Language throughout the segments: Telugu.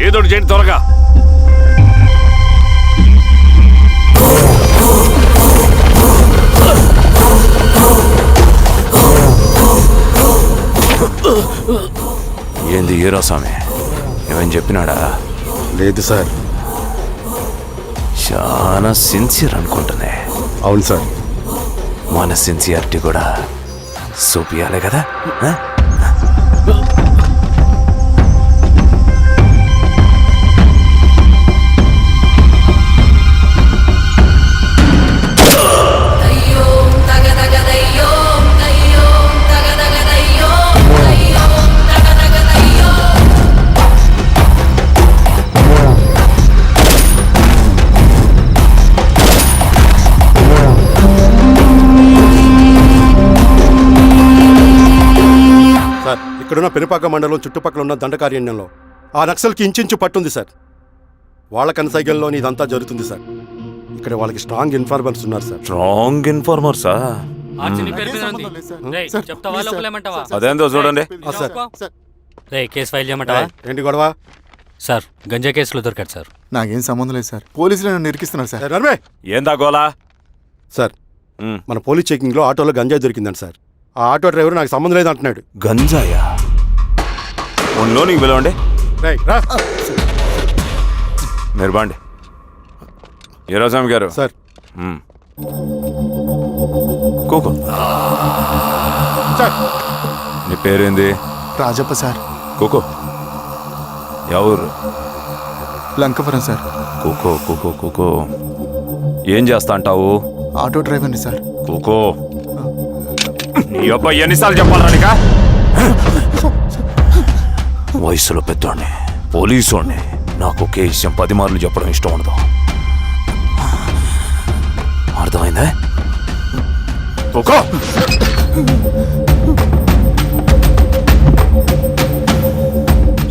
ఏదోటి చేయండి త్వరగా. ఏంది హీరో స్వామి ఏమని చెప్పినాడా? లేదు సార్. చాలా సిన్సియర్ అనుకుంటున్నా. అవును సార్. మన సిన్సియారిటీ కూడా చూపియాలి కదా. ఇక్కడున్న పెనుపాక మండలం చుట్టుపక్కల ఉన్న దండకారణ్యంలో ఆ నక్సల్కి ఇంచుంచు పట్టుంది సార్. వాళ్ళ కనసైగల్లోని ఇదంతా జరుగుతుంది సార్. ఇక్కడ వాళ్ళకి స్ట్రాంగ్ ఇన్ఫార్మర్స్ ఉన్నారు సార్. స్ట్రాంగ్ ఇన్ఫార్మర్సా? అదేందో చూడండి. కేసు ఫైల్ చేయమంటావా? ఏంటి గొడవ సార్? గంజా కేసులో దొరికాడు సార్. నాకేం సంబంధం లేదు సార్. పోలీసులు నన్ను ఇరికిస్తున్నారు సార్. ఏందా గోలా? సార్ మన పోలీస్ చెకింగ్ లో ఆటోలో గంజాయి దొరికిందండి సార్. ఆ ఆటో డ్రైవర్ నాకు సంబంధం లేదు అంటున్నాడు. గంజాయా? నీకు పిలవండి. మీరు బాండి. హీరోస్వామి గారు సార్. కూకో. నీ పేరేంది? రాజప్ప సార్. కూకో. ఎవరు? లంకపురం సార్. కూకో కూకో కూకో. ఏం చేస్తా అంటావు? ఆటో డ్రైవర్ని సార్. కూకో. నీ అబ్బాయి ఎన్నిసార్లు చెప్పాలా నీకా? వయసులో పెద్దోడిని, పోలీసోడిని, నాకు ఒకే విషయం 10 మార్లు చెప్పడం ఇష్టం ఉండదు. అర్థమైందా? కూకో.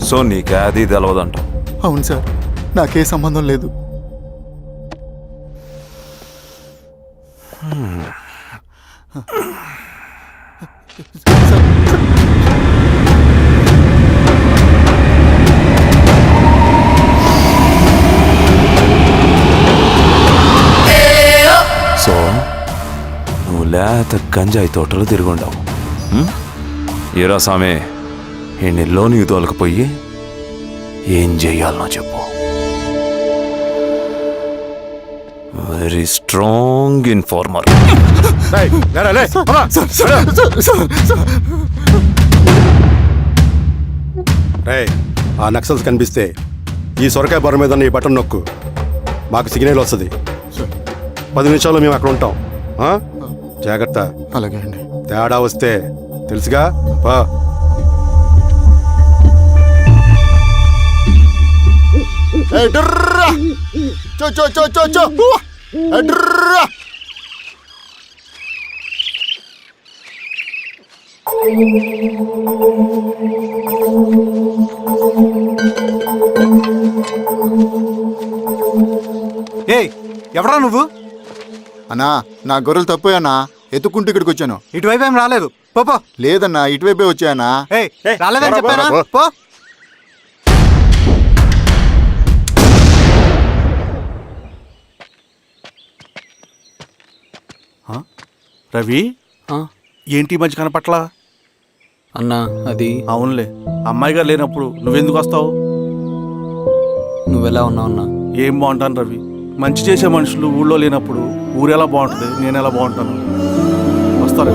సో నీకే అది తెలవదంట? అవును సార్. నాకే సంబంధం లేదు. సో నువ్వు లేత గంజాయి తోటలు తిరుగుండవు. ఈరా సామే ఈ నీకు తోలకపోయి ఏం చెయ్యాలనో చెప్పు. Very strong informer. ఆ నక్సల్స్ కనిపిస్తే ఈ సొరకాయ బొర మీద ఈ బటన్ నొక్కు, మాకు సిగ్నల్ వస్తుంది. 10 నిమిషాల్లో మేము అక్కడ ఉంటాం. జాగ్రత్త. అలాగే అండి. తేడా వస్తే తెలుసుగా. పా. ఎవరా నువ్వు? అన్నా నా గొర్రెలు తప్పోయానా, ఎత్తుకుంటూ ఇక్కడికి వచ్చాను. ఇటువైపు ఏం రాలేదు. పో. లేదన్నా ఇటువైపే వచ్చాయన్నా. రాలేదని చెప్పానా? పో. రవి, ఏంటి మంచి కనపట్ల? అన్నా అది అవునులే, అమ్మాయి గారు లేనప్పుడు నువ్వెందుకు వస్తావు? నువ్వెలా ఉన్నావు అన్నా? ఏం బాగుంటాను రవి, మంచి చేసే మనుషులు ఊళ్ళో లేనప్పుడు ఊరు ఎలా బాగుంటుంది, నేను ఎలా బాగుంటాను? వస్తారా?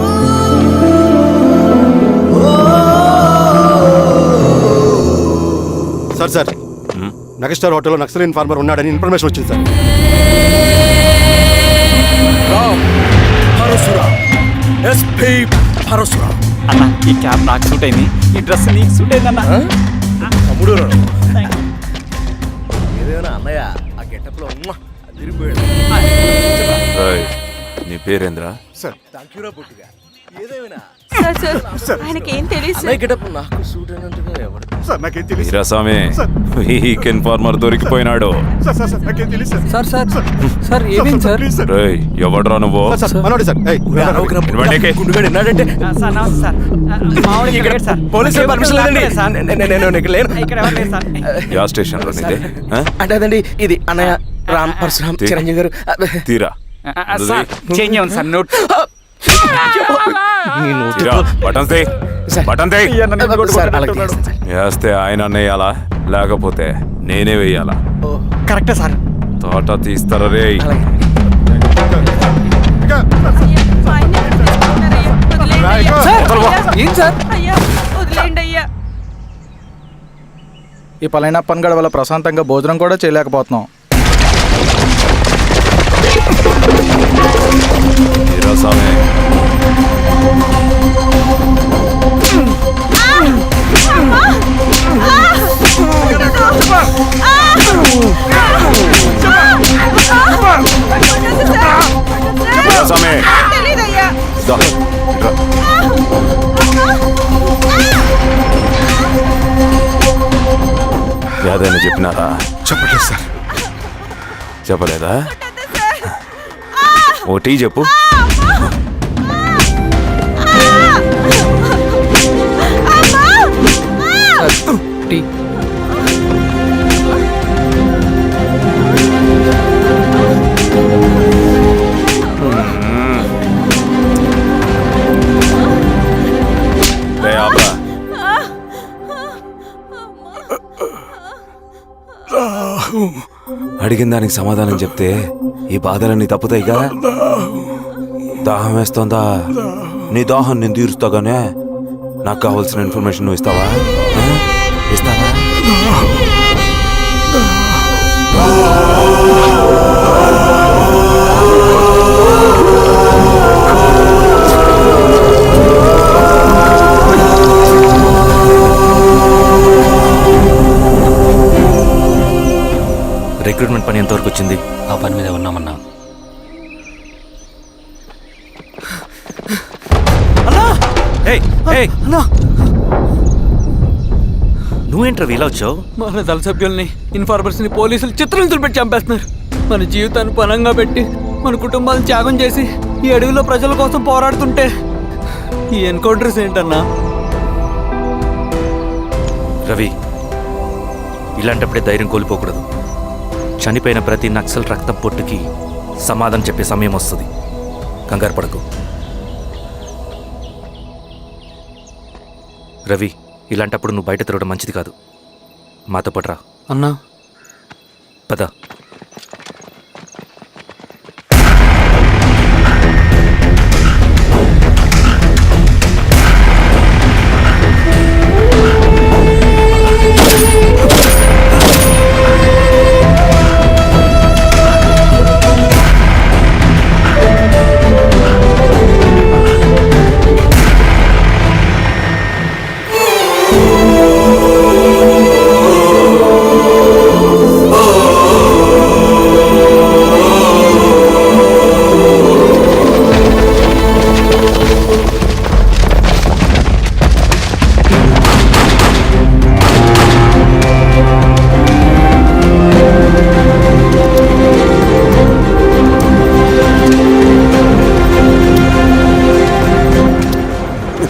సార్ సార్ మెగాస్టార్ హోటల్లో నక్సల్ ఇన్ఫార్మర్ ఉన్నాడని ఇన్ఫర్మేషన్ వచ్చింది సార్. అన్న ఈ క్యాప్ నాకు సూట్ అయింది, ఈ డ్రెస్ నీకు సూట్ అయిందన్న. తమ్ముడు నీ పేరేంద్రా? సార్ సార్ ఆయనకి ఏం తెలియదు సార్. వీరాస్వామి వీక్ ఇన్ఫార్మర్ దొరికిపోయినాడు. సార్ సార్ సార్ ఏమైంది సార్? రేయ్ ఎవడ్రా నువ్వు? మనోడి సార్. ఏయ్, ఇవ్వండి. సార్ నమస్తే సార్. మామూలు ఇక్కడ సార్ పోలీసులు పర్మిషన్ లేదండి సార్. నేను ఇక్కడ లేను. ఇక్కడ ఎవరు లేరు సార్. యా స్టేషన్ లో నీదే? ఆ? అంటే అదండి ఇది అన్నయ్య రామ్ పరశురామ్ చిరంజీవి గారు. తీరా సార్ చేంజ్ అవ్వండి సార్ నోట్. తీరా బటన్ తీ. బటన్ తీ. సార్ అలాగే చేస్తాను సార్. వేస్తే ఆయన వేయాలా లేకపోతే నేనే వేయాలా? కరెక్టే సార్. తోట తీస్తారా రే? అలాగే. ఆయన ఎక్కడ తీసుకుంటున్నారయ్యా? వదిలేయండి అయ్యా. సార్ ఏం సార్? అయ్యా వదిలేయండి అయ్యా. ఈ పలైనప్పన్ గడ వల్ల ప్రశాంతంగా భోజనం కూడా చేయలేకపోతున్నాం. వీరాస్వామి వీరాస్వామి తెలీదయ్యా. దా, ఇట్రా. ఏదైనా చెప్పినారా? చెప్పట్లేదు సార్. చెప్పలేదా? ఓ టీ చెప్పు. టీ. రే ఆపరా. అడిగిన దానికి సమాధానం చెప్తే ఈ బాధలన్నీ తప్పుతాయిగా. దాహం వేస్తోందా? నీ దాహం నేను తీరుస్తాగానే నాకు కావాల్సిన ఇన్ఫర్మేషన్ నువ్వు ఇస్తావా? ఆ? ఇస్తావా? రిక్రూట్మెంట్ పని ఎంతవరకు వచ్చింది? ఆ పని మీద ఉన్నామన్నా. నువ్వేంట్రా ఇలా వచ్చావు? మన దళ సభ్యుల్ని ఇన్ఫార్మర్స్ని పోలీసులు చిత్రహింసలు పెట్టి చంపేస్తున్నారు. మన జీవితాన్ని పణంగా పెట్టి మన కుటుంబాలను త్యాగం చేసి ఈ అడవిలో ప్రజల కోసం పోరాడుతుంటే ఈ ఎన్కౌంటర్స్ ఏంటన్నా? రవి, ఇలాంటప్పుడే ధైర్యం కోల్పోకూడదు. చనిపోయిన ప్రతి నక్సల్ రక్తం పొట్టుకి సమాధానం చెప్పే సమయం వస్తుంది. కంగారు పడకు రవి. ఇలాంటప్పుడు నువ్వు బయట తిరగడం మంచిది కాదు. మాతో పట్రా. అన్నా పద.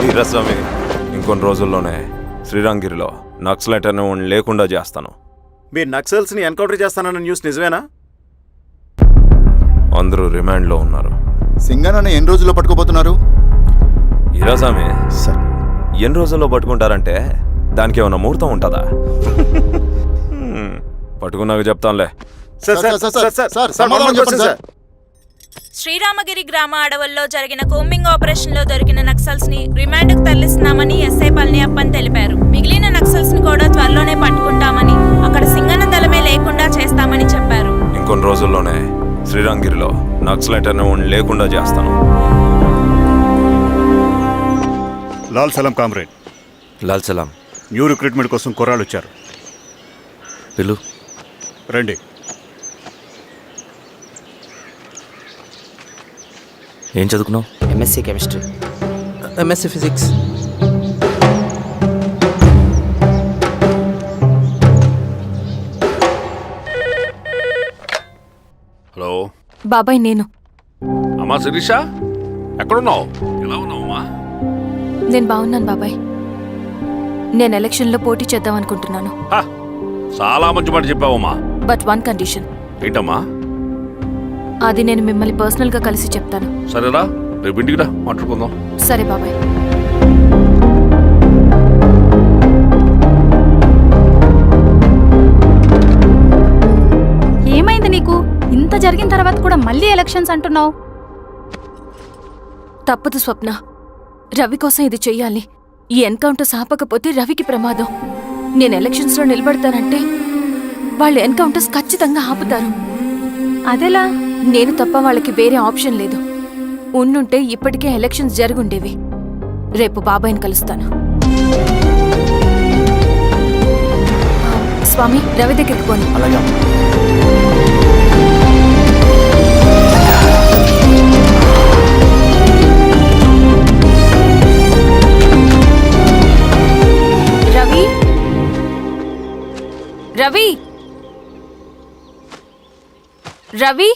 వీరాస్వామి ఇంకొన్ని రోజుల్లోనే శ్రీరంగిరిలో నక్సలైట్ అనే వాడిని లేకుండా చేస్తాను. మీరు నక్సల్స్ని ఎన్కౌంటర్ చేస్తానన్న న్యూస్ నిజమేనా? అందరూ రిమాండ్లో ఉన్నారు. సింగన్న ఎన్ని రోజుల్లో పట్టుకోబోతున్నారు? వీరాస్వామి ఎన్ని రోజుల్లో పట్టుకుంటారంటే దానికి ఏమైనా ముహూర్తం ఉంటుందా? పట్టుకున్నాక చెప్తానులే. సమాధానం చెప్పండి సార్. శ్రీరామగిరి గ్రామ అడవుల్లో జరిగిన కోంబింగ్ ఆపరేషన్ లో దొరికిన నక్సల్స్ ని రిమాండ్ కు తరలిస్తున్నామని ఎస్ఐ పళనియప్పన్ తెలిపారు. మిగిలిన నక్సల్స్ ని కూడా త్వరలోనే పట్టుకుంటామని, అక్కడ సింగన్న దళమే లేకుండా చేస్తామని చెప్పారు. ఇంకొన్ని రోజుల్లోనే శ్రీరంగిరిలో నక్సలైట్ అనే వాడిని లేకుండా చేస్తాను. లాల్ సలాం కామ్రేడ్. లాల్ సలాం. న్యూ రిక్రూట్మెంట్ కోసం కుర్రాళ్ళు వచ్చారు. పిలు. రండి. ఏం చదువుకున్నావు? MSc chemistry. MSc physics. Hello బాబాయ్ నేను అమ్మా శిరీష, ఎక్కడున్నావు? ఎలా ఉన్నావు అమ్మా? నేను బాగున్నాను బాబాయ్. నేను ఎలక్షన్లో పోటీ చేద్దాం అనుకుంటున్నాను. హా, చాలా మంచి మాట చెప్పావమ్మా. But one condition. ఏంటమ్మా? అది నేను మిమ్మల్ని పర్సనల్గా కలిసి చెప్తాను. సరేరా, రేపు ఇంటికి రా, మాట్లాడుకుందాం. సరే బాబాయ్. ఏమైంది నీకు? ఇంత జరిగిన తర్వాత కూడా మళ్ళీ ఎలక్షన్స్ అంటున్నావు? తప్పదు స్వప్న. రవి కోసం ఇది చెయ్యాలి. ఈ ఎన్కౌంటర్ ఆపకపోతే రవికి ప్రమాదం. నేను ఎలక్షన్స్లో నిలబడతానంటే వాళ్ళు ఎన్కౌంటర్స్ ఖచ్చితంగా ఆపుతారు. అదెలా? నేను తప్ప వాళ్ళకి వేరే ఆప్షన్ లేదు. ఉండుంటే ఇప్పటికే ఎలక్షన్స్ జరుగుండేవి. రేపు బాబాయ్ని కలుస్తాను. స్వామి, రవి దగ్గరికి పోని. అలాగే. రవి, రవి, రవి.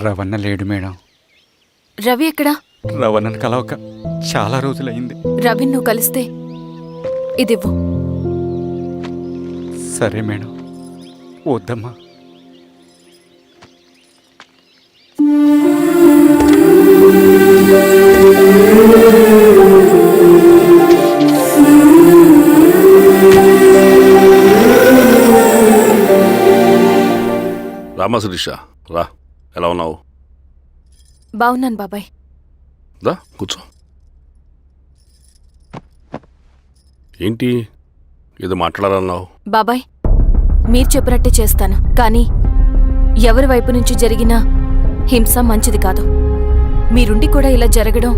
రవణ లేడు మేడం. రవి ఎక్కడా? రవణను కలవక చాలా రోజులైంది. రవి నువ్వు కలిస్తే ఇదివ్వు. సరే మేడం. వద్దమ్మా. రామా శిరీష, రా. ఎలా ఉన్నావు? బాగున్నాను బాబాయ్. దా కూర్చో. ఏంటి ఏదో మాట్లాడాలన్నావు? బాబాయ్, మీరు చెప్పినట్టే చేస్తాను. కానీ ఎవరి వైపు నుంచి జరిగినా హింస మంచిది కాదు. మీరుండి కూడా ఇలా జరగడం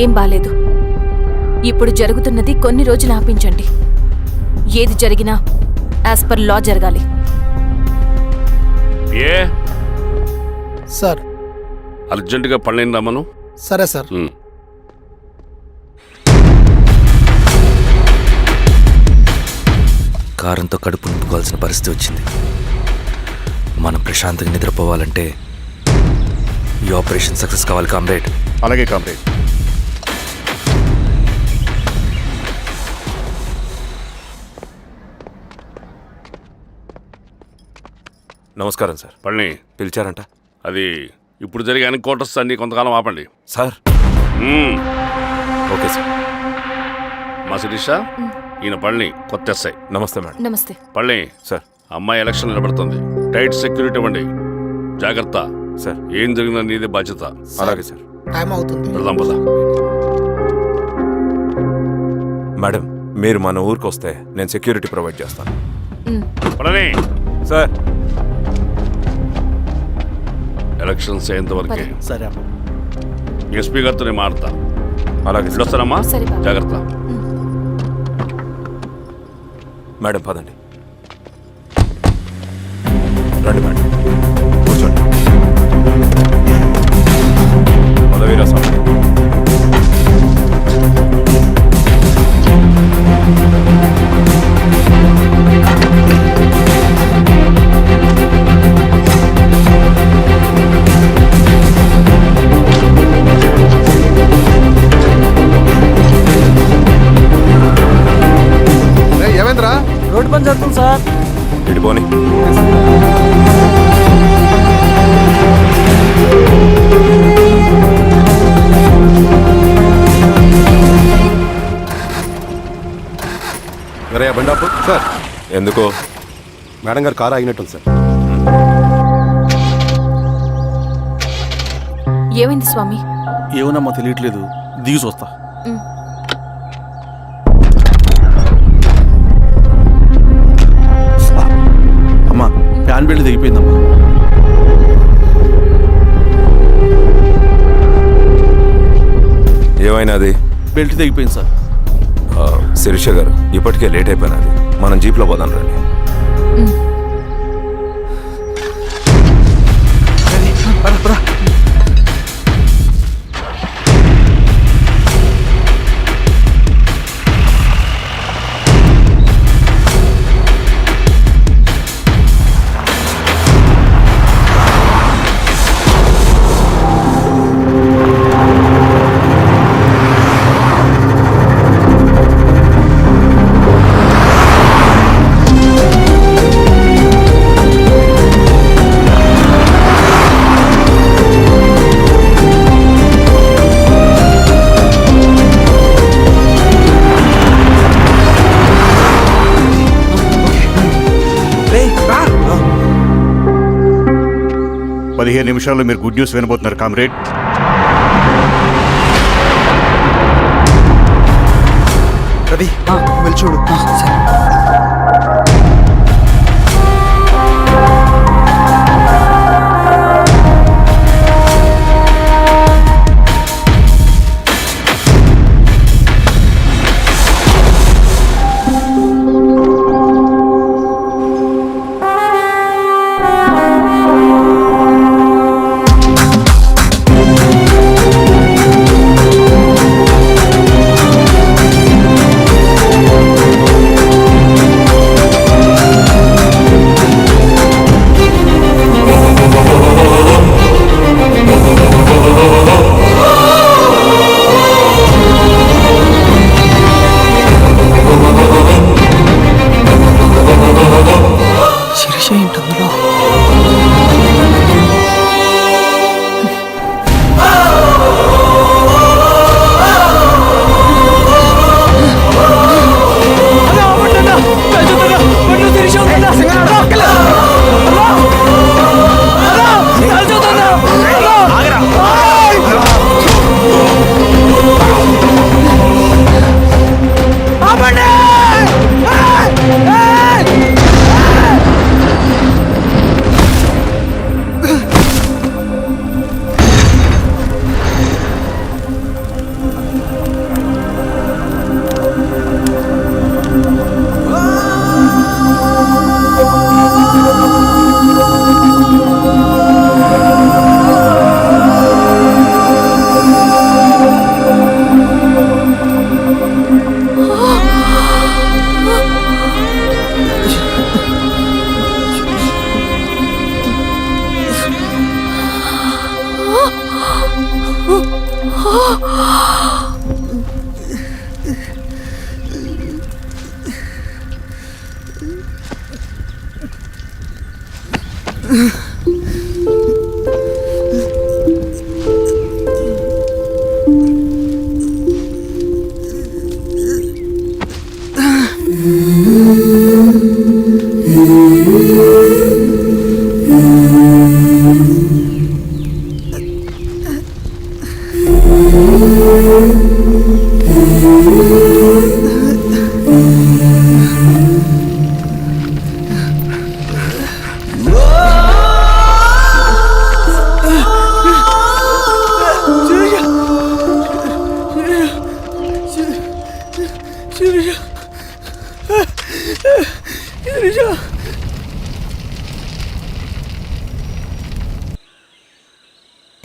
ఏం బాలేదు. ఇప్పుడు జరుగుతున్నది కొన్ని రోజులు ఆపించండి. ఏది జరిగినా యాజ్ పర్ లా జరగాలి. ఏ సార్. అర్జెంటుగా పళ్ళని రమ్మను. సరే సార్. కారంతో కడుపు నింపుకోవాల్సిన పరిస్థితి వచ్చింది. మనం ప్రశాంతంగా నిద్రపోవాలంటే ఈ ఆపరేషన్ సక్సెస్ కావాలి కామ్రేడ్. అలాగే కామ్రేడ్. నమస్కారం సార్. పళ్ళని పిలిచారంట? అది ఇప్పుడు జరిగే ఎన్కౌంటర్స్ అన్ని కొంతకాలం ఆపండి. సార్. Okay sir. మా శిరీష, ఈయన పళ్ళని కొత్త ఎస్ఐ. నమస్తే మేడం. నమస్తే. పళ్ళని సార్. అమ్మాయి ఎలక్షన్ నిలబడుతుంది. టైట్ సెక్యూరిటీ ఇవ్వండి. జాగ్రత్త సార్. ఏం జరిగినా నీదే బాధ్యత. అలాగే సార్. టైం అవుతుంది. వెళ్దాం పద. మేడం, మీరు మన ఊరికి వస్తే నేను సెక్యూరిటీ ప్రొవైడ్ చేస్తాను. పళ్ళని సార్. ఎలక్షన్స్ అయ్యేంతవరకే. సరే. ఎస్పీ గారితో నేను మారుతా. అలాగే సార్. వస్తానమ్మా. సరే బాబు. జాగ్రత్త. మేడం పదండి. రండి మేడం, కూర్చోండి. పదవీరా స్వామి. ఏమైందిరా? రోడ్డు పని జరుగుతుంది సార్. ఇడిపోని. అరే బండాపు సార్. ఎందుకో? మేడం గారు కారు ఆగినట్టుంది సార్. ఏమైంది స్వామి? ఏమోనమ్మా తెలియట్లేదు. దిగి చూస్తా. అమ్మా, ఫ్యాన్ బెల్ట్ దిగిపోయిందమ్మా. ఏమైనాది? బెల్ట్ తెగిపోయింది సార్. శిరీష గారు, ఇప్పటికే లేట్ అయిపోయినది. మనం జీప్లో పోదాం రండి. 15 నిమిషాల్లో మీరు గుడ్ న్యూస్ వినబోతున్నారు కామ్రేడ్. రవి వెళ్ళి చూడు.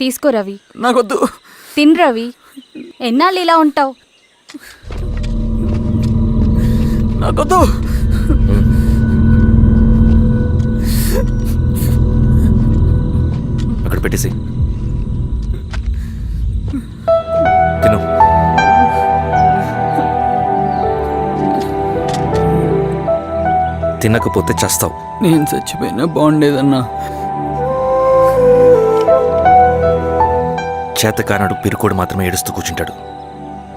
తీసుకో రవి. నాకొద్దు. తిన్ రవి, ఎన్నాళ్ళు ఇలా ఉంటావు? నాకొద్దు. అక్కడ పెట్టేసి తిను. తినకపోతే చస్తావు. నేను చచ్చిపోయినా బాగుండేదన్నా. చేతకానడు పిరుకోడు మాత్రమే ఏడుస్తూ కూర్చుంటాడు.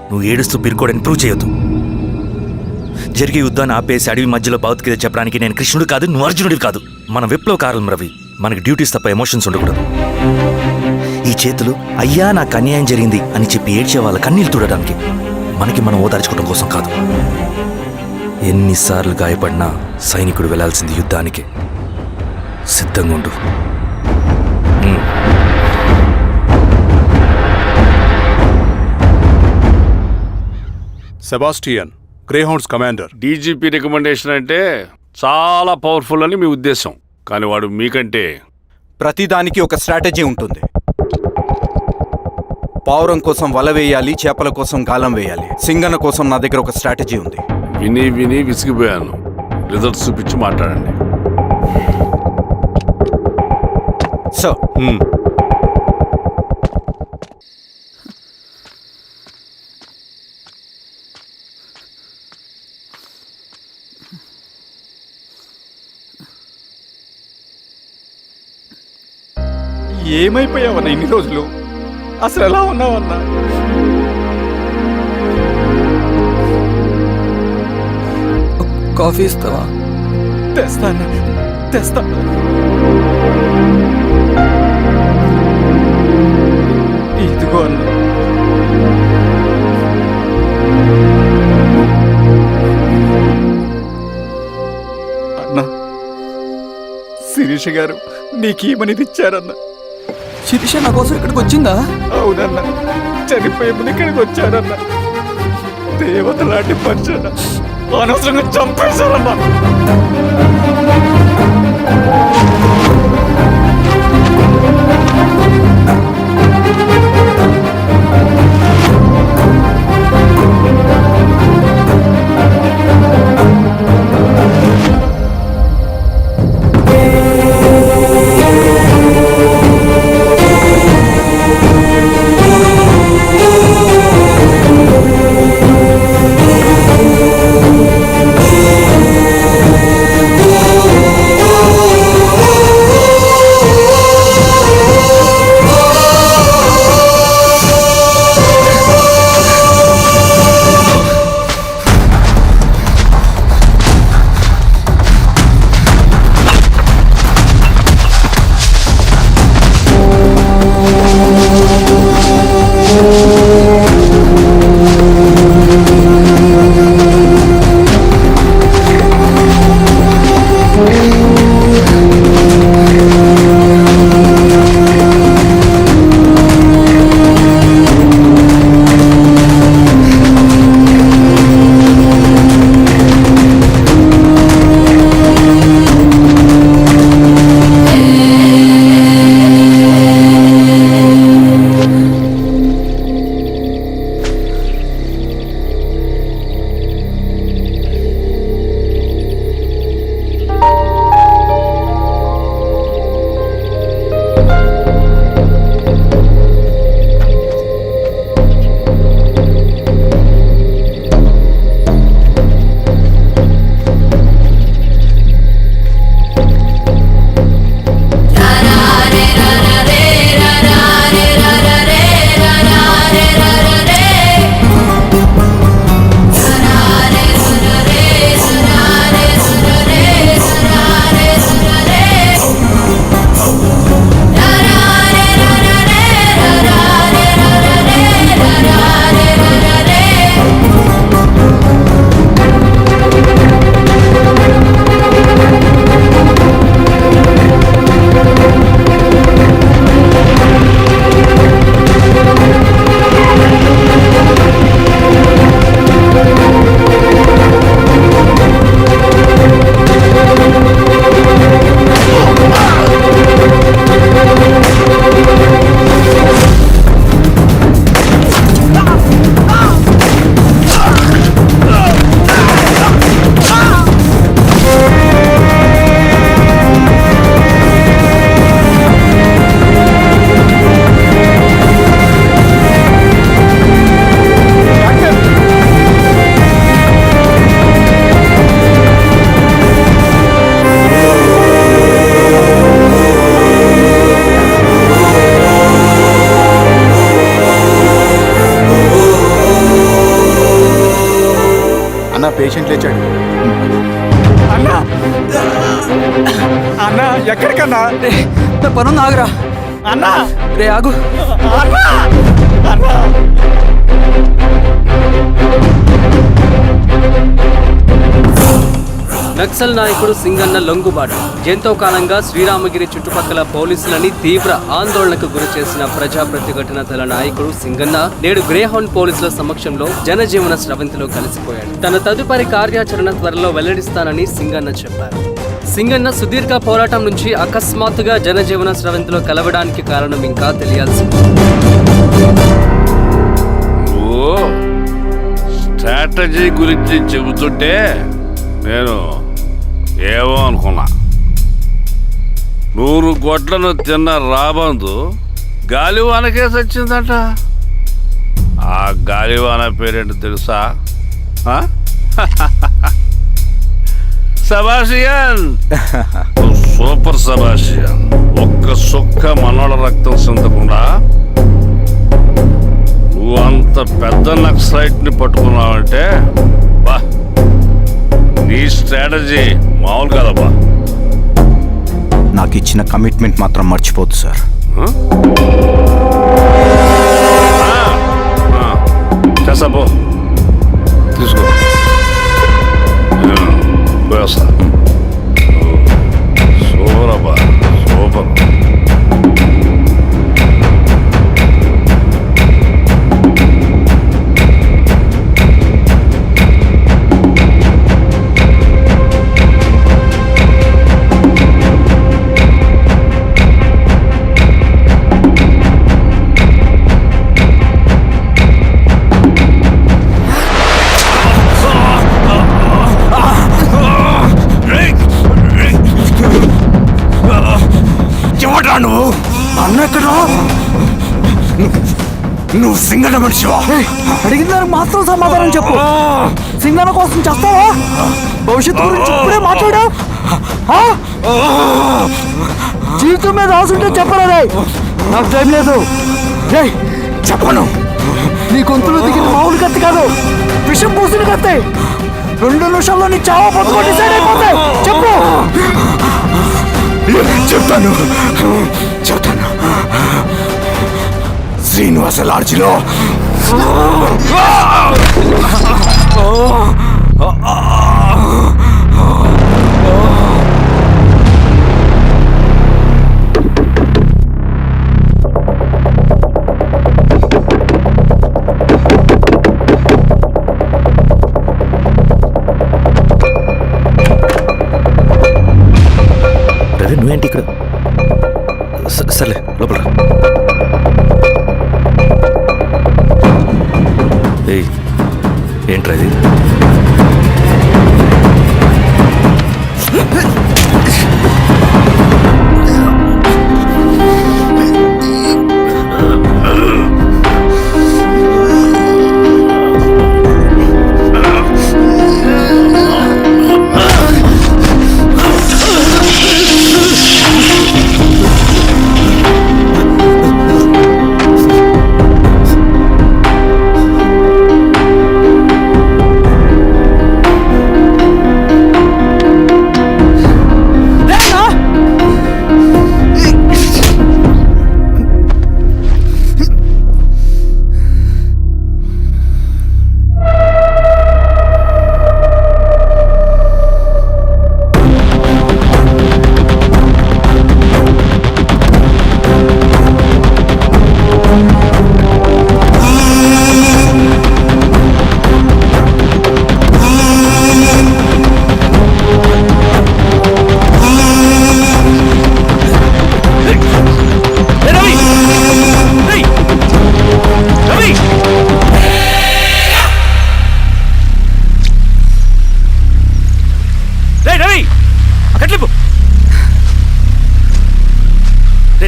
నువ్వు ఏడుస్తూ పిరుకోడని ప్రూవ్ చేయొద్దు. జరిగే యుద్ధాన్ని ఆపేసి అడవి మధ్యలో భౌతికత చెప్పడానికి నేను కృష్ణుడు కాదు, నువ్వు అర్జునుడివి కాదు. మన విప్లవకారులం రవి. మనకి డ్యూటీస్ తప్ప ఎమోషన్స్ ఉండకూడదు. ఈ చేతులు అయ్యా నాకు అన్యాయం జరిగింది అని చెప్పి ఏడ్చే వాళ్ళ కన్నీళ్ళు చూడడానికి, మనకి మనం ఓదార్చుకోవడం కోసం కాదు. ఎన్నిసార్లు గాయపడినా సైనికుడు వెళ్లాల్సింది యుద్ధానికి. సిద్ధంగా ఉండు. Sebastian, Greyhounds commander. DGP recommendation అంటే చాలా పవర్ఫుల్ అని మీ ఉద్దేశం, కానీ వాడు మీకంటే ప్రతిదానికి ఒక స్ట్రాటజీ ఉంటుంది. పావురం కోసం వల వేయాలి, చేపల కోసం గాలం వేయాలి. సింగన కోసం నా దగ్గర ఒక స్ట్రాటజీ ఉంది. విని విని విసిగిపోయాను. రిజల్ట్స్ చూపించి మాట్లాడండి. సార్, ఏమైపోయావన్నా ఇన్ని రోజులు? అసలు ఎలా ఉన్నావన్నా? కాఫీ ఇస్తావా? తెస్తాను. ఊరుకో అన్నా. అన్నా, శిరీష గారు నీకేమని ఇచ్చారన్నా? శిరీష నా కోసం ఇక్కడికి వచ్చిందా? అవునన్నా, చనిపోయే ముందు ఇక్కడికి వచ్చారన్నా. దేవత లాంటి మనిషి అనవసరంగా చంపేశారన్నా. పేషెంట్ లేచాడు. అన్నా, అన్నా ఎక్కడికన్నా? నా పనుంది, ఆగురా. అన్నా, రే ఆగు. అన్నా, అన్నా. నక్సల్ నాయకుడు సింగన్న లొంగుబాటు ఎంతో కాలంగా శ్రీరామగిరి చుట్టుపక్కల పోలీసులని తీవ్ర ఆందోళనకు గురి చేసిన ప్రజా ప్రతిఘటన దళ నాయకుడు సింగన్న నేడు గ్రేహౌండ్ పోలీసుల సమక్షంలో జనజీవన స్రవంతిలో కలిసిపోయాడు. తన తదుపరి కార్యాచరణ త్వరలో వెల్లడిస్తానని సింగన్న చెప్పారు. సింగన్న సుదీర్ఘ పోరాటం నుంచి అకస్మాత్తుగా జనజీవన స్రవంతిలో కలవడానికి కారణం ఇంకా తెలియాల్సి. స్ట్రాటజీ గురించి చెబుతుంటే నేను ఏమో అనుకున్నా. 100 గొడ్లను తిన్న రాబందు గాలివానకే సచ్చిందట. ఆ గాలివాన పేరేంటో తెలుసా? సబాషియన్, సూపర్ సబాషియన్. ఒక్క సుక్క మనోళ్ళ రక్తం సిందకుండా నువ్వు అంత పెద్ద నక్సలైట్ ని పట్టుకున్నావంటే బా, నీ స్ట్రాటజీ మామూలు కాదబ్బా. నాకు ఇచ్చిన కమిట్మెంట్ మాత్రం మర్చిపోద్దు సార్. వేస్తా పో తీసుకో వేస్తా సూపర్ అబ్బా సూపర్ ఎవడ్రా నువ్వు? అన్న ఎక్కడ? నువ్వు సింగన్న మనిషివా? అడిగిన దానికి మాత్రం సమాధానం చెప్పు. సింగన కోసం చేస్తావా? భవిష్యత్తు గురించి ఇప్పుడే మాట్లాడా? జీవితం మీద ఆశుంటే చెప్పరా? నాకు టైం లేదు. చెప్పను. నీ గొంతులో దిగిన మామూలు కత్తి కాదు, విషం పూసిన కత్తి. 2 నిమిషాల్లో నీ చావా బతుకు డిసైడ్ అయిపోతాయి. చెప్పు. చెప్తాను. శ్రీనివాస లాడ్జిలో రవి నువ్వేంటి ఇక్కడ సర్లే లోపల ఏంట్రా ఇది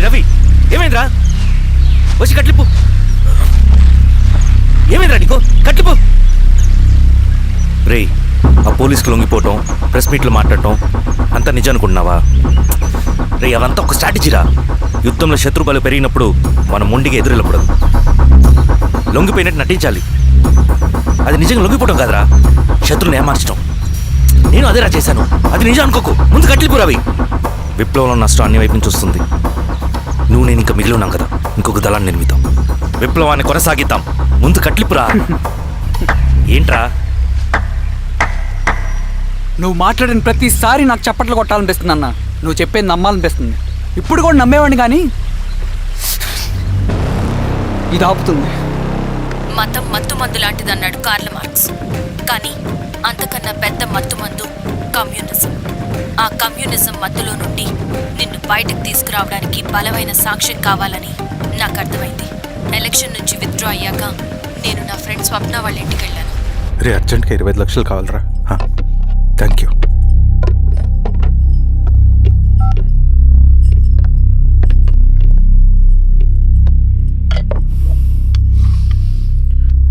రవి ఏమైందిరా వచ్చి కట్లిప్పు ఏమైందిరా నీకు కట్లిప్పు రే ఆ పోలీసుకు లొంగిపోవటం ప్రెస్ మీట్లో మాట్లాడటం అంతా నిజం అనుకుంటున్నావా రే అవంతా ఒక స్ట్రాటజీరా యుద్ధంలో శత్రుబలు పెరిగినప్పుడు మనం మొండిగా ఎదురెళ్ళకూడదు లొంగిపోయినట్టు నటించాలి అది నిజంగా లొంగిపోవటం కాదురా శత్రువుని ఏమార్చడం నేను అదేరా చేశాను అది నిజం అనుకోకు ముందు కట్లిప్పు రవి విప్లవంలో నష్టం అన్ని వైపు నుంచి వస్తుంది నువ్వు నేను ఇంకా మిగిలి ఉన్నాం కదా ఇంకొక దళాన్ని నిర్మిద్దాం విప్లవాన్ని కొనసాగిద్దాం ముందు కట్లిప్పురా ఏంట్రా నువ్వు మాట్లాడిన ప్రతిసారి నాకు చప్పట్లు కొట్టాలనిపిస్తుంది అన్న. నువ్వు చెప్పేది నమ్మాలనిపిస్తుంది. ఇప్పుడు కూడా నమ్మేవాడిని కానీ ఇది ఆపుతుంది. మతం మత్తుమందు లాంటిదన్నాడు కార్ల్ మార్క్స్. కానీ అంతకన్నా పెద్ద మత్తుమందు కమ్యూనిజం. ఆ కమ్యూనిజం మత్తులో నుండి నిన్ను బయటకు తీసుకురావడానికి బలమైన సాక్ష్యం కావాలని నాకు అర్థమైంది. ఎలక్షన్ నుంచి విత్డ్రా అయ్యాక నేను నా ఫ్రెండ్ స్వప్న వాళ్ళ ఇంటికి వెళ్ళాను. రే అర్జెంట్గా 25 లక్షలు కావాలరా. Thank you.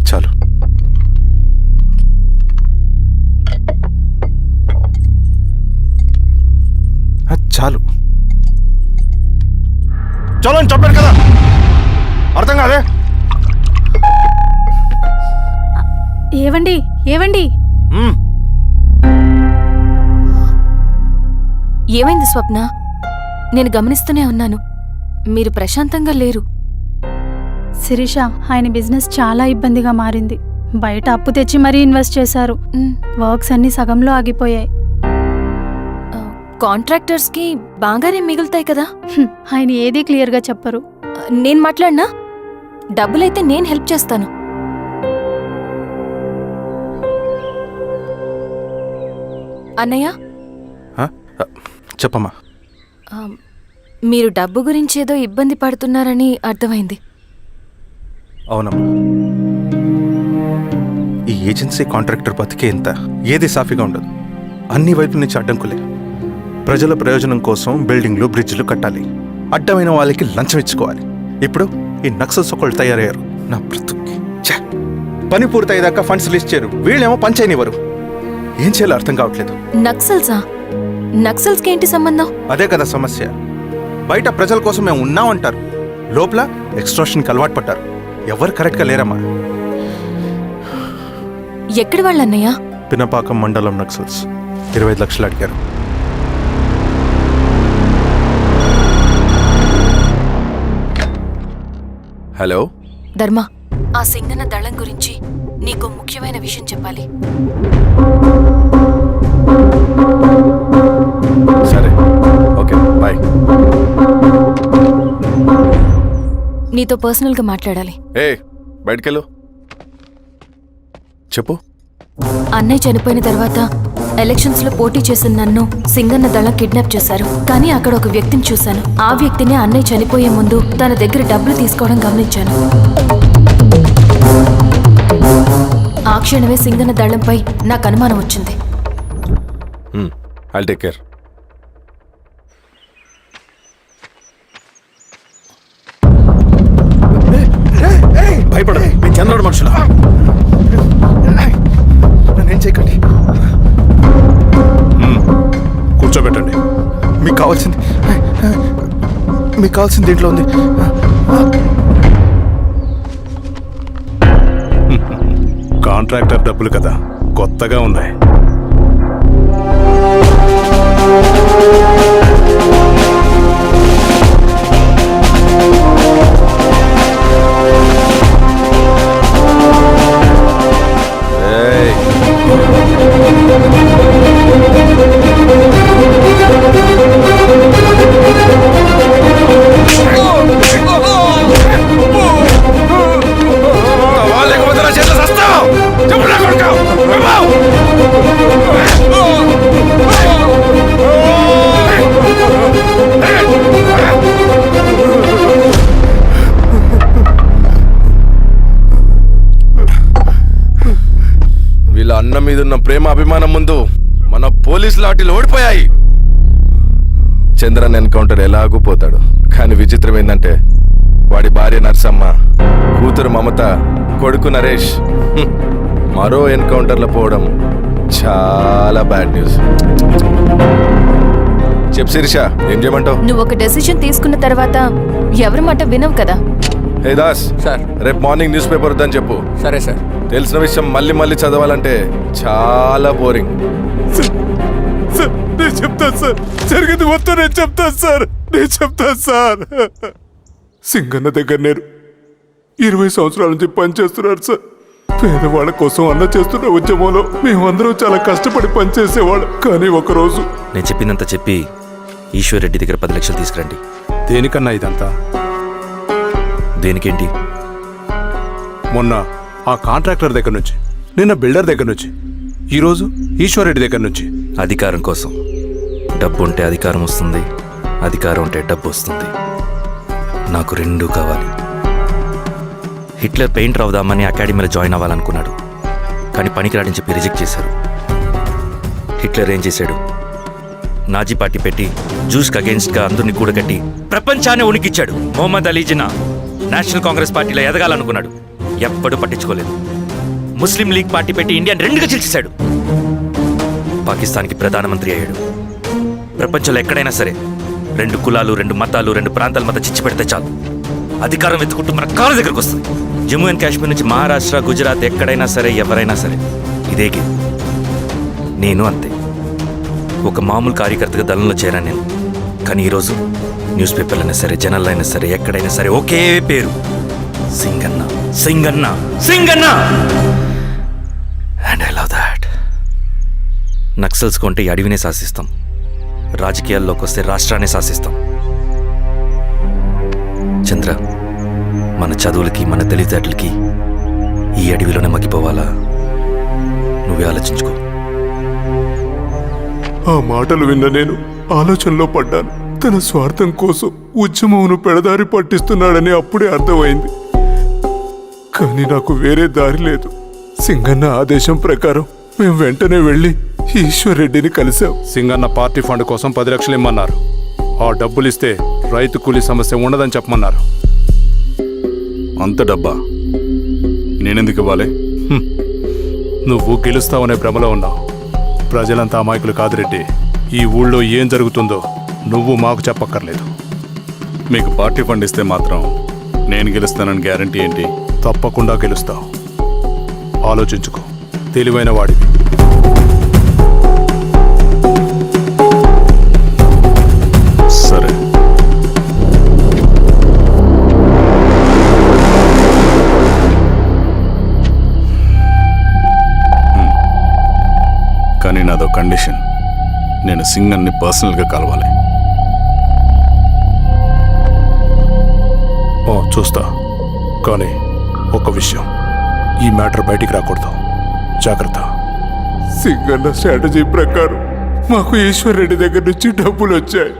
చాలు చాలు చలో అని చెప్పాను కదా, అర్థం కాదే? ఏవండి ఏవండి ఏమైంది స్వప్న? నేను గమనిస్తూనే ఉన్నాను, మీరు ప్రశాంతంగా లేరు. శిరీష, ఆయన బిజినెస్ చాలా ఇబ్బందిగా మారింది. బయట అప్పు తెచ్చి మరీ ఇన్వెస్ట్ చేశారు. వర్క్స్ అన్ని సగంలో ఆగిపోయాయి. కాంట్రాక్టర్స్కి బాగానే మిగులుతాయి కదా. ఆయన ఏదీ క్లియర్గా చెప్పరు. నేను మాట్లాడినా డబ్బులైతే నేను హెల్ప్ చేస్తాను. అన్నయ్య, చెప్పమ్మా. మీరు డబ్బు గురించి ఏదో ఇబ్బంది పడుతున్నారని అర్థమైంది. అవునమ్మా, ఈ ఏజెన్సీ కాంట్రాక్టర్ బతికే ఇంత ఏది సాఫీగా ఉండదు. అన్ని వైపుల నుంచి అడ్డంకులే. ప్రజల ప్రయోజనం కోసం బిల్డింగ్లు బ్రిడ్జ్లు కట్టాలి, అడ్డమైన వాళ్ళకి లంచం ఇచ్చుకోవాలి. ఇప్పుడు ఈ నక్సల్స్ ఒకళ్ళు తయారయ్యారు. నా బ్రతుక్కి పని పూర్తయ్యేదాకా ఫండ్స్ లిస్ట్ చేయరు, వీళ్ళేమో పంచైనివ్వరు. ఏం చేయాలో అర్థం కావట్లేదు. నక్సల్సా? నక్సల్స్కి ఏంటి సంబంధం? అదే కదా సమస్య. బయట ప్రజల కోసం మేము ఉన్నామంటారు, లోపల ఎక్స్ట్రాషన్కి అలవాటు పడ్డారు. ఎవరు కరెక్ట్గా లేరమ్మా. ఎక్కడి వాళ్ళన్నయ్యా? పినపాకం మండలం నక్సల్స్ 25 లక్షలు అడిగారు. హలో ధర్మ, ఆ సింగన్న దళం గురించి నీకు ముఖ్యమైన విషయం చెప్పాలి. సరే, ఓకే, బాయ్. నీతో పర్సనల్గా మాట్లాడాలి. బయటకెళ్ళు. చెప్పు. అన్నయ్య చనిపోయిన తర్వాత ఎలక్షన్స్ లో పోటీ చేసిన నన్ను సింగన్న దళం కిడ్నాప్ చేశారు. కానీ అక్కడ ఒక వ్యక్తిని చూశాను. ఆ వ్యక్తిని అన్నయ్య చనిపోయే ముందు తన దగ్గర డబ్బులు తీసుకోవడం గమనించాను. ఆ క్షణమే సింగన్న దళంపై నాకు అనుమానం వచ్చింది. I'll take care. భయపడదు, మీ చంద్రుడు మనుషులు. నన్నేం చేయకండి. కూర్చోబెట్టండి. మీకు కావాల్సింది దీంట్లో ఉంది. కాంట్రాక్టర్ డబ్బులు కదా, కొత్తగా ఉన్నాయి. వీళ్ళ అన్న మీదున్న ప్రేమ అభిమానం ముందు మన పోలీస్ లాఠీలు ఓడిపోయాయి. చంద్రన్ ఎన్కౌంటర్ ఎలాగూ పోతాడు. కానీ విచిత్రం ఏంటంటే వాడి భార్య నర్సమ్మ, కూతురు మమత, కొడుకు నరేష్ మరో ఎన్కౌంటర్లో పోవడం చాలా బ్యాడ్ న్యూస్. చెప్పు శిరీష, ఏం చేయమంటావు? నువ్వు ఒక డెసిషన్ తీసుకున్న తర్వాత ఎవరి మాట వినవు కదా. హే దాస్ సార్, రేపు మార్నింగ్ న్యూస్ పేపర్ వద్దని చెప్పు. సరే సార్. తెలిసిన విషయం మళ్ళీ మళ్ళీ చదవాలంటే చాలా బోరింగ్. నేను చెప్తాను సార్, జరిగింది మొత్తం నేను చెప్తాను సార్. సింగన్న దగ్గర నేను 20 సంవత్సరాల నుంచి పనిచేస్తున్నారు సార్. పేదవాళ్ళ కోసం అన్న చేస్తున్న ఉద్యమంలో మేమందరం చాలా కష్టపడి పనిచేసేవాళ్ళం. కానీ ఒకరోజు నేను చెప్పినంత చెప్పి ఈశ్వర్ రెడ్డి దగ్గర 10 లక్షలు తీసుకురండి. దేనికన్నా ఇదంతా? దేనికేంటి? మొన్న ఆ కాంట్రాక్టర్ దగ్గర నుంచి, నిన్న బిల్డర్ దగ్గర నుంచి, ఈరోజు ఈశ్వర్ రెడ్డి దగ్గర నుంచి. అధికారం కోసం. డబ్బు ఉంటే అధికారం వస్తుంది, అధికారం ఉంటే డబ్బు వస్తుంది. నాకు రెండూ కావాలి. హిట్లర్ పెయింటర్ అవుదామని అకాడమీలో జాయిన్ అవ్వాలనుకున్నాడు, కానీ పనికిరాడని చెప్పి రిజెక్ట్ చేశారు. హిట్లర్ ఏం చేశాడు? నాజీ పార్టీ పెట్టి జూస్కి అగేన్స్ట్గా అందరినీ కూడగట్టి ప్రపంచాన్ని ఉనికిచ్చాడు. మొహమ్మద్ అలీ జిన్నా నేషనల్ కాంగ్రెస్ పార్టీలో ఎదగాలనుకున్నాడు, ఎప్పుడూ పట్టించుకోలేదు. ముస్లిం లీగ్ పార్టీ పెట్టి ఇండియాని రెండుగా చీల్చేశాడు. పాకిస్తాన్కి ప్రధానమంత్రి అయ్యాడు. ప్రపంచంలో ఎక్కడైనా సరే 2 కులాలు, 2 మతాలు, 2 ప్రాంతాల మధ్య చిచ్చు పెడితే చాలు, అధికారం వెతుకుంటూ మన కాళ్ళ దగ్గరకు వస్తుంది. జమ్మూ అండ్ కాశ్మీర్ నుంచి మహారాష్ట్ర, గుజరాత్ ఎక్కడైనా సరే, ఎవరైనా సరే ఇదే గేమ్. నేను అంతే. ఒక మామూలు కార్యకర్తగా దళంలో చేరాను నేను. కానీ ఈరోజు న్యూస్ పేపర్లు అయినా సరే, జనాల్లో అయినా సరే, ఎక్కడైనా సరే ఒకే పేరు, Singanna, Singanna, Singanna. And I love that. Naxals కొంటే ఈ అడవినే శాసిస్తాం, రాజకీయాల్లోకి వస్తే రాష్ట్రాన్ని శాసిస్తాం. చంద్ర, మన చదువులకి మన తెలివితేటలకి ఈ అడవిలోనే మగ్గిపోవాలా? నువ్వే ఆలోచించుకో. ఆ మాటలు విన్న నేను ఆలోచనలో పడ్డాను. తన స్వార్థం కోసం ఉద్యమంను పెడదారి పట్టిస్తున్నాడని అప్పుడే అర్థమైంది. కానీ నాకు వేరే దారి లేదు. సింగన్న ఆదేశం ప్రకారం మేము వెంటనే వెళ్ళి ఈశ్వర్ రెడ్డిని కలిశాం. సింగన్న పార్టీ ఫండ్ కోసం 10 లక్షలు ఇమ్మన్నారు. ఆ డబ్బులు ఇస్తే రైతు కూలీ సమస్య ఉండదని చెప్పమన్నారు. అంత డబ్బా నేనెందుకు ఇవ్వాలి? నువ్వు గెలుస్తావనే భ్రమలో ఉన్నావు. ప్రజలంతా అమాయకులు కాదు రెడ్డి. ఈ ఊళ్ళో ఏం జరుగుతుందో నువ్వు మాకు చెప్పక్కర్లేదు. మీకు పార్టీ ఫండ్ ఇస్తే మాత్రం నేను గెలుస్తానని గ్యారంటీ ఏంటి? తప్పకుండా గెలుస్తావు. ఆలోచించుకో, తెలివైన వాడివి. సరే. కానీ నాదో కండిషన్. నేను సింగన్ని పర్సనల్గా కలవాలి. చూస్తా. కానీ ఒక విషయం, ఈ మ్యాటర్ బయటికి రాకూడదు. జాగ్రత్త. సింగన్న స్ట్రాటజీ ప్రకారం మాకు ఈశ్వర్ రెడ్డి దగ్గర నుంచి డబ్బులు వచ్చాయి.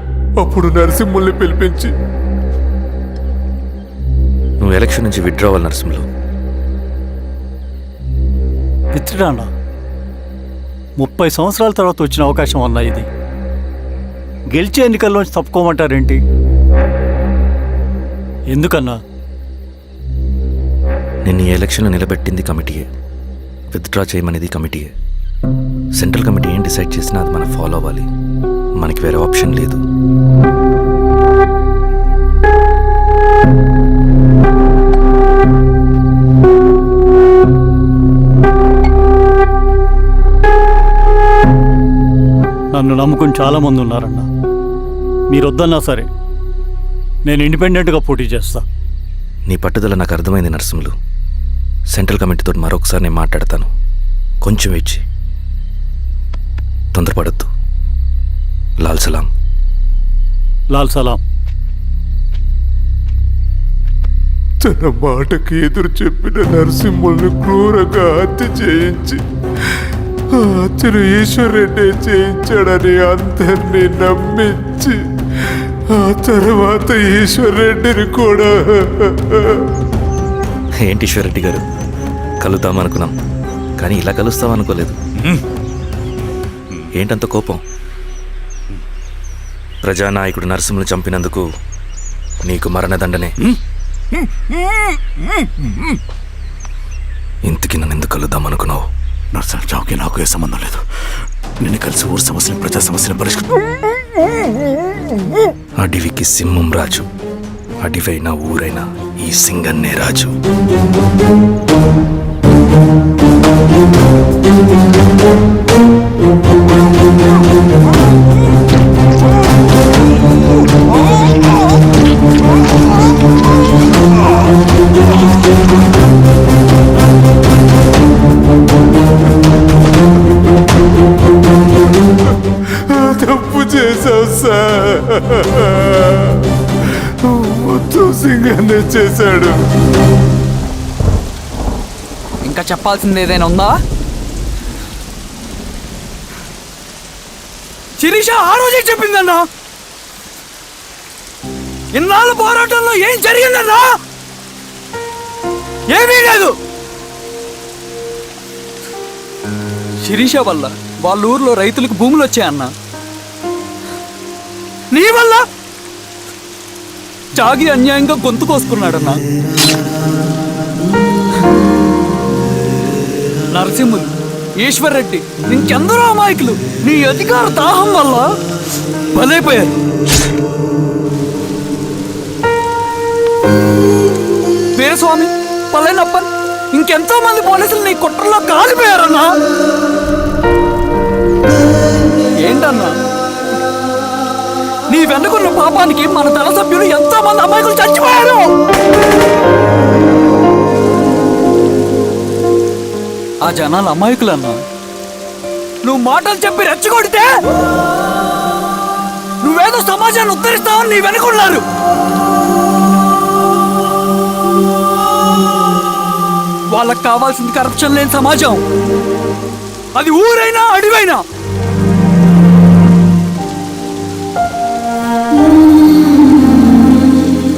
అప్పుడు నరసింహుల్ని పిలిపించి, నువ్వు ఎలక్షన్ నుంచి విత్డ్రా అవ్వాలి నరసింహులు. విత్డ్రానా? 30 సంవత్సరాల తర్వాత వచ్చిన అవకాశం అన్నా ఇది. గెలిచే ఎన్నికల్లోంచి తప్పుకోమంటారేంటి? ఎందుకన్నా? నిన్ను ఈ ఎలక్షన్లో నిలబెట్టింది కమిటీయే, విత్డ్రా చేయమనేది కమిటీయే. సెంట్రల్ కమిటీ ఏం డిసైడ్ చేసినా అది మనం ఫాలో అవ్వాలి. మనకి వేరే ఆప్షన్ లేదు. నన్ను నమ్ముకుని చాలామంది ఉన్నారన్న. మీరు వద్దన్నా సరే నేను ఇండిపెండెంట్గా పోటీ చేస్తా. నీ పట్టుదల నాకు అర్థమైంది నరసింహులు. సెంట్రల్ కమిటీతో మరొకసారి నేను మాట్లాడతాను. కొంచెం వెచ్చి, తొందరపడద్దు. లాల్ సలాం. లాల్ సలాం. తన మాటకి ఎదురు చెప్పిన నరసింహుల్ని క్రూరంగా హత్య చేయించి ఆ హత్యను ఈశ్వర్ రెడ్డి చేయించాడని అందరినీ నమ్మించి ఆ తర్వాత ఈశ్వర్ రెడ్డిని కూడా. ఏంటి ఈశ్వర్ రెడ్డి గారు, కలుద్దామనుకున్నాం కానీ ఇలా కలుస్తామనుకోలేదు. ఏంటంత కోపం? ప్రజానాయకుడు నరసింహులు చంపినందుకు నీకు మరణదండనే. ఇంతకి నన్ను ఎందుకు కలుద్దామనుకున్నావు? నర్సన్ చావుకి నాకు ఏ సంబంధం లేదు. నిన్ను కలిసి ఊరు సమస్యలు, ప్రజా సమస్యలు పరిష్కరి. అడవికి సింహం రాజు, అడవైనా ఊరైనా ఈ సింగన్నే రాజు. తప్పు చేశావు సార్. మొత్తం సింగన్నే చేశాడు. ఇంకా చెప్పాల్సింది ఏదైనా ఉందా? శిరీష ఆ రోజే చెప్పిందన్నా. ఇన్నాళ్ళ పోరాటంలో ఏం జరిగిందన్నా? ఏమీ లేదు. శిరీష వల్ల వాళ్ళ ఊర్లో రైతులకు భూములు వచ్చాయన్నా. నీ వల్ల చాగి అన్యాయంగా గొంతు కోసుకున్నాడన్నా. నరసింహులు, ఈశ్వర్ రెడ్డి, ఇంకెందరో అమాయకులు నీ అధికార దాహం వల్ల బలైపోయారు. వీరస్వామి, పల్లెనప్పన్, ఇంకెంతో మంది పోలీసులు నీ కుట్రలో కాలిపోయారన్నా. ఏంటన్నా నీ వెనుకున్న పాపానికి మన దళ సభ్యులు ఎంతో మంది అమాయకులు చచ్చిపోయారు. ఆ జనాలు అమాయకులన్నా. నువ్వు మాటలు చెప్పి రెచ్చగొడితే నువ్వేదో సమాజాన్ని ఉద్ధరిస్తావని నీ వెనుకున్నారు. వాళ్ళకి కావాల్సింది కరప్షన్ లేని సమాజం. అది ఊరైనా అడివైనా.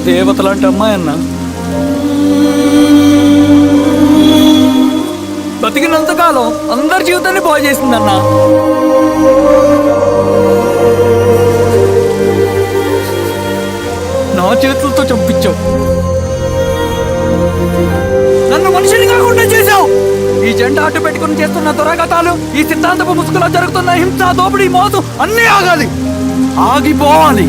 దేవతలాంటి అమ్మాయి అన్న బతికినంతకాలం అందరి జీవితాన్ని బాగు చేసిందన్నా. నా చేతులతో చంపించావు, నన్ను మనిషిని కాకుండా చేశావు. ఈ జెండా అడ్డు పెట్టుకుని చేస్తున్న దురాఘాతాలు, ఈ సిద్ధాంతపు ముసుగులో జరుగుతున్న హింస, దోపిడీ, మోసం అన్నీ ఆగాలి, ఆగిపోవాలి.